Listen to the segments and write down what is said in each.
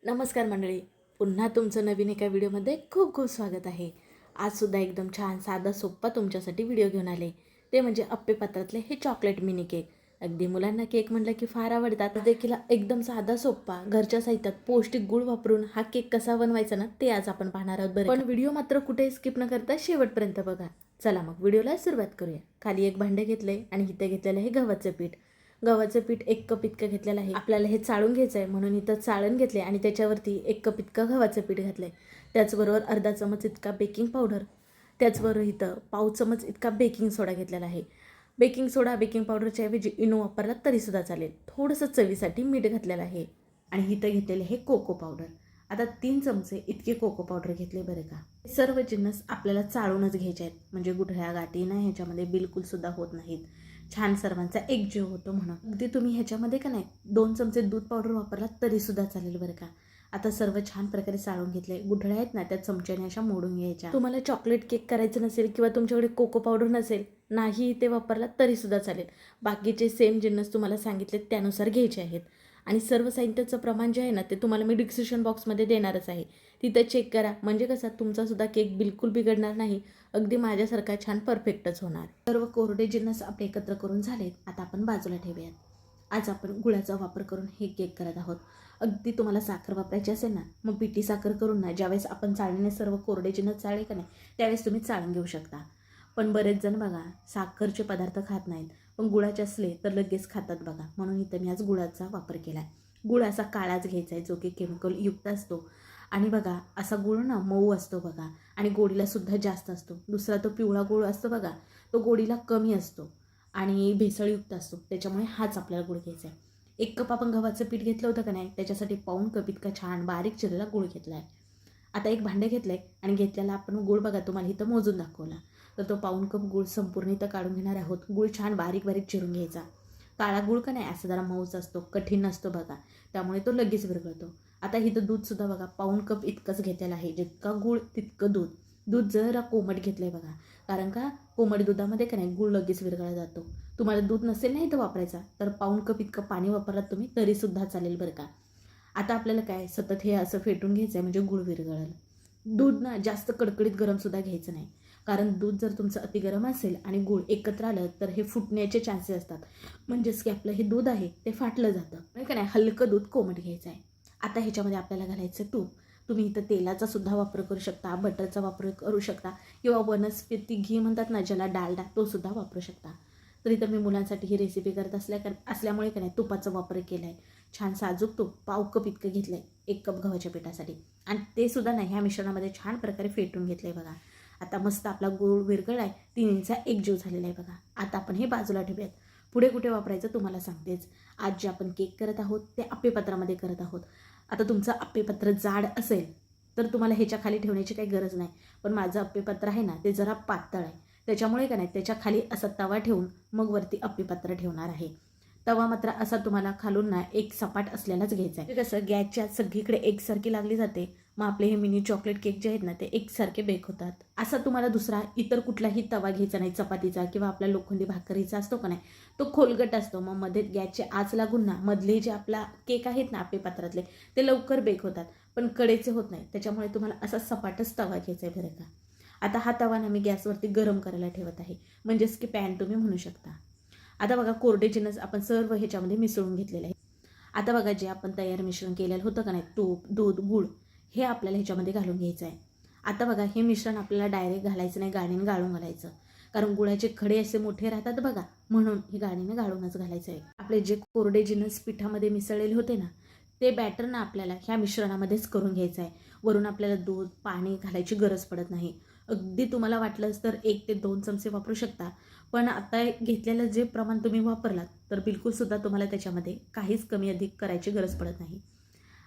नमस्कार मंडळी, पुन्हा तुमचं नवीन एका व्हिडिओमध्ये खूप खूप स्वागत आहे. आजसुद्धा एकदम छान साधा सोप्पा तुमच्यासाठी व्हिडिओ घेऊन आले. ते म्हणजे अप्पे पात्रातले हे चॉकलेट मिनी केक. अगदी मुलांना केक म्हटलं की फार आवडतात. देखील एकदम साधा सोप्पा घरच्या साहित्यात पौष्टिक गुळ वापरून हा केक कसा बनवायचा ना ते आज आपण पाहणार आहोत. बरं, पण व्हिडिओ मात्र कुठे स्किप न करता शेवटपर्यंत बघा. चला मग व्हिडिओला सुरुवात करूया. खाली एक भांडे घेतले आणि इथे घेतलेलं आहे गव्हाचं पीठ. गव्हाचं पीठ 1 कप इतकं घेतलेलं आहे. आपल्याला हे चाळून घ्यायचं आहे म्हणून इथं चाळण घेतले आणि त्याच्यावरती 1 कप इतकं गव्हाचं पीठ घातलं आहे. त्याचबरोबर अर्धा चमच इतका बेकिंग पावडर, त्याचबरोबर इथं पाव चमच इतका बेकिंग सोडा घेतलेला आहे. बेकिंग सोडा बेकिंग पावडरच्या ऐवजी इनो वापरला तरीसुद्धा चालेल. थोडंसं चवीसाठी मीठ घातलेलं आहे आणि इथं घेतलेले हे कोको पावडर. आता 3 चमचे इतके कोको पावडर घेतले बरं का. सर्व जिन्नस आपल्याला चाळूनच घ्यायचे आहेत म्हणजे गुठळ्या गाठी ना ह्याच्यामध्ये बिलकुलसुद्धा होत नाहीत. छान सर्वांचा एकजीव होतो म्हणून. अगदी तुम्ही ह्याच्यामध्ये का नाही 2 चमचे दूध पावडर वापरला तरीसुद्धा चालेल बरं का. आता सर्व छान प्रकारे चाळून घेतले. गुठळ्या आहेत ना त्या चमच्याने अशा मोडून घ्यायच्या. तुम्हाला चॉकलेट केक करायचं नसेल किंवा तुमच्याकडे कोको पावडर नसेल नाही ते वापरला तरीसुद्धा चालेल. बाकीचे सेम जिन्नस तुम्हाला सांगितले त्यानुसार घ्यायचे आहेत. आणि सर्व साहित्याचं प्रमाण जे आहे ना ते तुम्हाला मी डिस्क्रिप्शन बॉक्समध्ये देणारच आहे. तिथं चेक करा म्हणजे कसं तुमचासुद्धा केक बिलकुल बिघडणार नाही. अगदी माझ्यासारखा छान परफेक्टच होणार. सर्व कोरडे जिन्नस आपले एकत्र करून झालेत. आता आपण बाजूला ठेवूयात. आज आपण गुळाचा वापर करून हे केक करत आहोत. अगदी तुम्हाला साखर वापरायची असेल ना मग पिठी साखर करून ना ज्यावेळेस आपण चाळणीने सर्व कोरडे जिन्नस चाळले का नाही त्यावेळेस तुम्ही चाळून घेऊ शकता. पण बरेच जण बघा साखरचे पदार्थ खात नाहीत पण गुळाचे असले तर लगेच खातात बघा. म्हणून इथं मी आज गुळाचा वापर केला आहे. गुळ असा काळाच घ्यायचा आहे जो की केमिकल युक्त असतो. आणि बघा असा गुळ ना मऊ असतो बघा आणि गोडीला सुद्धा जास्त असतो. दुसरा तो पिवळा गुळ असतो बघा तो गोडीला कमी असतो आणि भेसळयुक्त असतो. त्याच्यामुळे हाच आपल्याला गुळ घ्यायचा आहे. 1 कप आपण गव्हाचं पीठ घेतलं होतं का नाही त्याच्यासाठी पाऊण कप इतका छान बारीक चिरलेला गुळ घेतला आहे. आता एक भांडे घेतलं आहे आणि घेतलेला आपण गुळ बघा तुम्हाला इथं मोजून दाखवला. तर तो पाऊण कप गुळ संपूर्ण इथं काढून घेणार आहोत. गुळ छान बारीक बारीक चिरून घ्यायचा. काळा गुळ का नाही असा जरा मऊच असतो कठीण नसतो बघा त्यामुळे तो लगेच विरघळतो. आता इथं दूधसुद्धा बघा पाऊण कप इतकंच घेतलेलं आहे. जितका गुळ तितकं दूध. दूध जरा कोमट घेतलं आहे बघा कारण का कोमट दुधामध्ये का नाही गुळ लगेच विरघळला जातो. तुम्हाला दूध नसेल ना इथं वापरायचा तर पाऊण कप इतकं पाणी वापरलात तुम्ही तरीसुद्धा चालेल बरं का. आता आपल्याला काय सतत हे असं फेटून घ्यायचं आहे म्हणजे गुळ विरघळेल. दूध ना जास्त कडकडीत गरमसुद्धा घ्यायचं नाही कारण दूध जर तुमचं अति गरम असेल आणि गूळ एकत्र आलं तर हे फुटण्याचे चान्सेस असतात. म्हणजेच की आपलं हे दूध आहे ते फाटलं जातं. म्हणजे का नाही हलकं दूध कोमट घ्यायचं आहे. आता ह्याच्यामध्ये आपल्याला घालायचं तूप. तुम्ही इथं तेलाचा सुद्धा वापर करू शकता, बटरचा वापर करू शकता किंवा वनस्पती घी म्हणतात ना ज्याला डालडा तो सुद्धा वापरू शकता. तरी तर मी मुलांसाठी ही रेसिपी करत असल्यामुळे का नाही तुपाचा वापर केला आहे. छान साजूक तूप पाव कप इतकं घेतलं आहे 1 कप गव्हाच्या पिठासाठी आणि ते सुद्धा नाही ह्या मिश्रणामध्ये छान प्रकारे फेटून घेतलं आहे बघा. आता मस्त आपला गूळ विरघळला आहे. तिन्हीचा एकजीव झालेला आहे बघा. आता आपण हे बाजूला ठेवूयात. पुढे कुठे वापरायचं तुम्हाला सांगतेच. आज जे आपण केक करत आहोत ते अप्पेपत्रामध्ये करत आहोत. आता तुमचं अप्पेपत्र जाड असेल तर तुम्हाला ह्याच्या खाली ठेवण्याची काही गरज नाही. पण माझं अप्पेपत्र आहे ना ते जरा पातळ आहे त्याच्यामुळे का नाही त्याच्या खाली असा तवा ठेवून मग वरती अप्पेपत्र ठेवणार आहे. तवा मात्र असा तुम्हाला खालून ना एक सपाट असलेलाच घ्यायचा आहे. कसं गॅसच्या सगळीकडे एकसारखी लागली जाते मग आपले हे मिनी चॉकलेट केक जे आहेत ना ते एकसारखे बेक होतात. असा तुम्हाला दुसरा इतर कुठलाही तवा घ्यायचा नाही. चपातीचा किंवा आपला लोखंडी भाकरीचा असतो का नाही तो खोलगट असतो. मग मध्ये गॅसचे आच लागून ना मधले जे आपला केक आहेत ना अप्पेपत्रातले ते लवकर बेक होतात पण कडेचे होत नाही. त्याच्यामुळे तुम्हाला असा सपाटच तवा घ्यायचा आहे बरं का. आता हा तवा ना मी गॅसवरती गरम करायला ठेवत आहे म्हणजेच की पॅन तुम्ही म्हणू शकता. आता बघा कोरडे जिन्नस आपण सर्व ह्याच्यामध्ये मिसळून घेतलेले आहे. आता बघा जे आपण तयार मिश्रण केलेलं होतं का नाही तूप दूध गूळ हे आपल्याला ह्याच्यामध्ये घालून घ्यायचं आहे. आता बघा हे मिश्रण आपल्याला डायरेक्ट घालायचं नाही गाळणीने गाळून घालायचं कारण गुळाचे खडे असे मोठे राहतात बघा म्हणून हे गाळणीने गाळूनच घालायचं आहे. आपले जे कोरडे जिन्नस पिठामध्ये मिसळलेले होते ना ते बॅटर ना आपल्याला ह्या मिश्रणामध्येच करून घ्यायचं आहे. वरून आपल्याला दूध पाणी घालायची गरज पडत नाही. अगदी तुम्हाला वाटलंच तर 1 ते 2 चमचे वापरू शकता. पण आता घेतलेलं जे प्रमाण तुम्ही वापरलात तर बिलकुलसुद्धा तुम्हाला त्याच्यामध्ये काहीच कमी अधिक करायची गरज पडत नाही.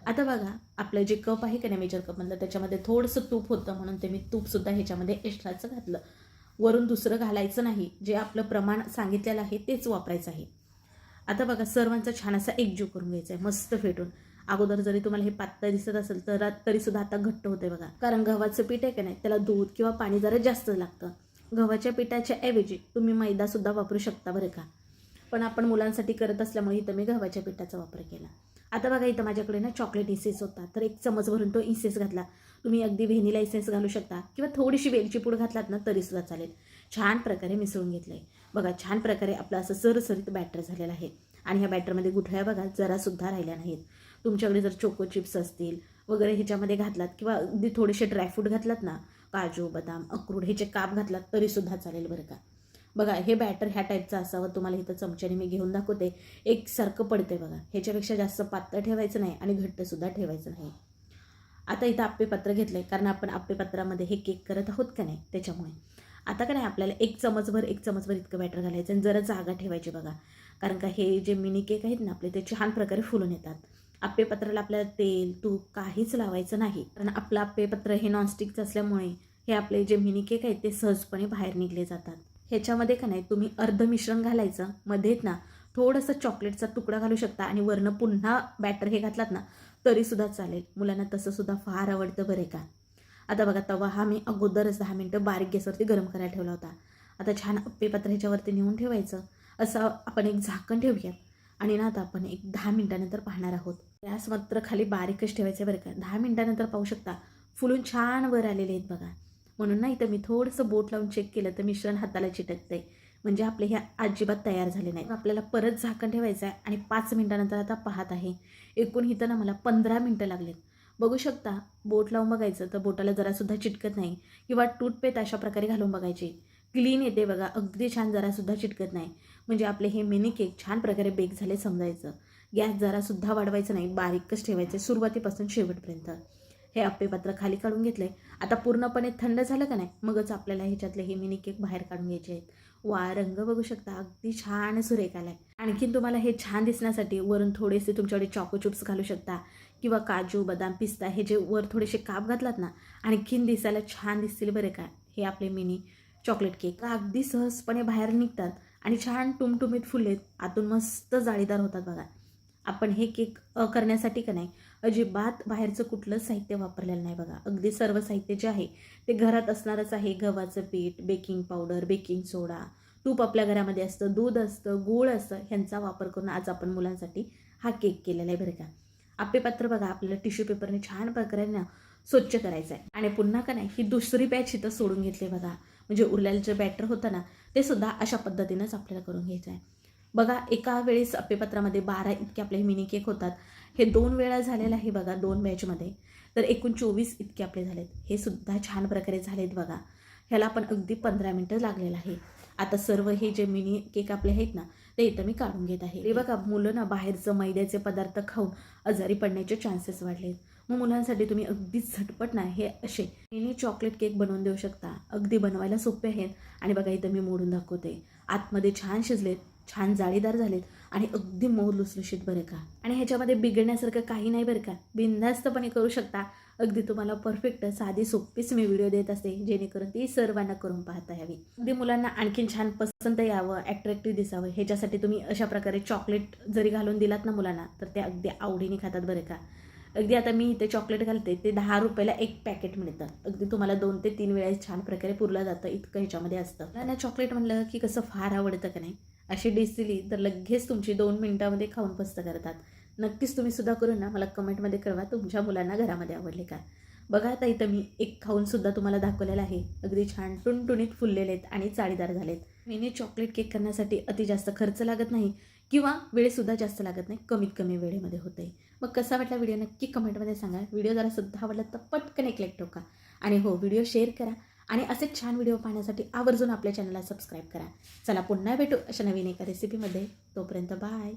आता बघा आपलं जे कप आहे का नाही मेजर कपमधलं त्याच्यामध्ये थोडंसं तूप होतं म्हणून ते मी तूपसुद्धा ह्याच्यामध्ये एक्स्ट्राचं घातलं. वरून दुसरं घालायचं नाही. जे आपलं प्रमाण सांगितलेलं आहे तेच वापरायचं आहे. आता बघा सर्वांचा छान असा एकजीव करून घ्यायचा आहे मस्त फेटून. अगोदर जरी तुम्हाला हे पातळ दिसत असेल तर तरीसुद्धा आता घट्ट होते बघा कारण गव्हाचं पीठ आहे का नाही त्याला दूध किंवा पाणी जरा जास्त लागतं. गव्हाच्या पिठाच्या ऐवजी तुम्ही मैदासुद्धा वापरू शकता बरं का. पण आपण मुलांसाठी करत असल्यामुळे इथं मी गव्हाच्या पिठाचा वापर केला. आता बघा इथं माझ्याकडे ना चॉकलेट इसेन्स होता, तर 1 चमच भरून तो इसेन्स घातला. तुम्ही अगदी व्हॅनिला इसेन्स घालू शकता किंवा थोडीशी वेलची पूड घातलात ना तरीसुद्धा चालेल. छान प्रकारे मिसळून घेतलं आहे. बघा छान प्रकारे आपलं असं सरसरीत बॅटर झालेलं आहे. आणि ह्या बॅटरमध्ये गुठळ्या बघा जरासुद्धा राहिल्या नाहीत. तुमच्याकडे जर चोको चिप्स असतील वगैरे ह्याच्यामध्ये घातलात किंवा अगदी थोडेसे ड्रायफ्रूट घातलात ना, काजू, बदाम, अक्रोड ह्याचे काप घातलात तरीसुद्धा चालेल बरं का. बघा हे बॅटर ह्या टाईपचं असावं. तुम्हाला इथं चमच्याने मी घेऊन दाखवते. एकसारखं पडते बघा. ह्याच्यापेक्षा जास्त पातळ ठेवायचं नाही आणि घट्टसुद्धा ठेवायचं नाही. आता इथं आप्पेपात्र घेतलं आहे, कारण आपण आप्पेपात्रामध्ये हे केक करत आहोत का नाही त्याच्यामुळे. आता का नाही आपल्याला 1 चमचभर इतकं बॅटर घालायचं आणि जरा जागा ठेवायची बघा. कारण का हे जे मिनी केक आहेत ना आपले ते छान प्रकारे फुलून येतात. आप्पेपात्राला आपल्याला तेल, तूप काहीच लावायचं नाही. कारण आपलं आप्पेपात्र हे नॉनस्टिकचं असल्यामुळे हे आपले जे मिनी केक आहेत ते सहजपणे बाहेर निघले जातात. ह्याच्यामध्ये का नाही तुम्ही अर्ध मिश्रण घालायचं, मध्येच ना थोडंसं चॉकलेटचा तुकडा घालू शकता आणि वरनं पुन्हा बॅटर हे घातलात ना तरीसुद्धा चालेल. मुलांना तसंसुद्धा फार आवडतं बरे का. आता बघा तवा हा मी अगोदरच 10 मिनटं बारीक गॅसवरती गरम करायला ठेवला होता. आता छान आप्पेपात्र ह्याच्यावरती नेऊन ठेवायचं. असं आपण एक झाकण ठेवूयात आणि ना आता आपण एक 10 मिनटानंतर पाहणार आहोत. गॅस मात्र खाली बारीकच ठेवायचं बरं का. 10 मिनटानंतर पाहू शकता फुलून छान वर आलेले आहेत बघा. म्हणून ना इथं मी थोडंसं बोट लावून चेक केलं तर मिश्रण हाताला चिटकतंय. म्हणजे आपले हे अजिबात तयार झाले नाही. आपल्याला परत झाकण ठेवायचं आहे आणि 5 मिनटानंतर आता पाहत आहे. एकूण इथं ना मला 15 मिनटं लागलेत. बघू शकता बोट लावून बघायचं तर बोटाला जरासुद्धा चिटकत नाही किंवा टूथपेस्ट अशा प्रकारे घालून बघायची. क्लीन येते बघा, अगदी छान, जरासुद्धा चिटकत नाही. म्हणजे आपले हे मिनी केक छान प्रकारे बेक झाले समजायचं. गॅस जरासुद्धा वाढवायचं नाही, बारीकच ठेवायचं सुरुवातीपासून शेवटपर्यंत. हे आप्पेपात्र खाली काढून घेतलंय. आता पूर्णपणे थंड झालं का नाही मगच आपल्याला ह्याच्यातले हे मिनी केक बाहेर काढून घ्यायचे आहेत. वा, रंग बघू शकता अगदी छान सुरेख आलाय. आणखीन तुम्हाला हे छान दिसण्यासाठी वरून थोडेसे तुमच्याकडे चॉको चिप्स घालू शकता किंवा काजू, बदाम, पिस्ता हे जे वर थोडेसे काप घातलात ना आणखीन दिसायला छान दिसतील बरं का. हे आपले मिनी चॉकलेट केक अगदी सहजपणे बाहेर निघतात आणि छान टुमटुमीत फुललेत, आतून मस्त जाळीदार होतात बघा. आपण हे केक करण्यासाठी का नाही अजिबात बाहेरचं कुठलंच साहित्य वापरलेलं नाही बघा. अगदी सर्व साहित्य जे आहे ते घरात असणारच आहे. गव्हाचं पीठ, बेकिंग पावडर, बेकिंग सोडा, तूप आपल्या घरामध्ये असतं, दूध असतं, गूळ असतं. ह्यांचा वापर करून आज आपण मुलांसाठी हा केक केलेला आहे बरं का. आप्पेपात्र बघा आपल्याला टिश्यू पेपरने छान प्रकारे ना स्वच्छ करायचं आहे आणि पुन्हा का नाही ही दुसरी बॅच इथं सोडून घेतली बघा. म्हणजे उरलेलं जे बॅटर होतं ना ते सुद्धा अशा पद्धतीनंच आपल्याला करून घ्यायचं आहे बघा. एका वेळेस आप्पेपात्रामध्ये 12 इतके आपले मिनी केक होतात. हे 2 वेळा झालेलं आहे बघा 2 बॅचमध्ये. तर एकूण 24 इतके आपले झालेत. हे सुद्धा छान प्रकारे झालेत बघा. ह्याला पण अगदी 15 मिनटं लागलेलं आहे. आता सर्व हे जे मिनी केक आपले आहेत ना ते इथं मी काढून घेत आहे. हे बघा मुलं ना बाहेरचं मैद्याचे पदार्थ खाऊन आजारी पडण्याचे चान्सेस वाढलेत. मग मुलांसाठी तुम्ही अगदीच झटपट नाही हे असे मिनी चॉकलेट केक बनवून देऊ शकता. अगदी बनवायला सोपे आहेत आणि बघा इथं मी मोडून दाखवते. आतमध्ये छान शिजलेत, छान जाळीदार झालेत आणि अगदी मऊ लुसलुशीत बरं का. आणि ह्याच्यामध्ये बिघडण्यासारखं काही नाही बरं का. बिनधास्तपणे करू शकता. अगदी तुम्हाला परफेक्ट साधी सोपीच मी व्हिडिओ देत असते जेणेकरून ती सर्वांना करून पाहता यावी. अगदी मुलांना आणखीन छान पसंत यावं, ॲट्रॅक्टिव्ह दिसावं ह्याच्यासाठी तुम्ही अशा प्रकारे चॉकलेट जरी घालून दिलात ना मुलांना तर ते अगदी आवडीने खातात बरं का. अगदी आता मी इथे चॉकलेट घालते ते 10 रुपयाला 1 पॅकेट मिळतं. अगदी तुम्हाला 2 ते 3 वेळेस छान प्रकारे पुरलं जातं इतकं ह्याच्यामध्ये असतं. मुलांना चॉकलेट म्हणलं की कसं फार आवडतं का नाही. अशी डिश दिली तर लगेच तुमची 2 मिनिटामध्ये खाऊन पस्त करतात. नक्कीच तुम्ही सुद्धा करून ना मला कमेंटमध्ये कळवा तुमच्या मुलांना घरामध्ये आवडले का. बघा आता इथं मी एक खाऊनसुद्धा तुम्हाला दाखवलेलं आहे. अगदी छान टुणटुणीत फुललेले आहेत आणि जाळीदार झालेत. मिनी चॉकलेट केक करण्यासाठी अति जास्त खर्च लागत नाही किंवा वेळसुद्धा जास्त लागत नाही. कमीत कमी वेळेमध्ये होतं आहे. मग कसा वाटला व्हिडिओ नक्की कमेंटमध्ये सांगा. व्हिडिओ जरा सुद्धा आवडला तर पटकन एक लाईक ठोका आणि हो व्हिडिओ शेअर करा आणि असेच छान व्हिडिओ पाहण्यासाठी आवर्जून आपल्या चॅनलला सबस्क्राईब करा. चला पुन्हा भेटू अशा नवीन एका रेसिपीमध्ये. तोपर्यंत बाय.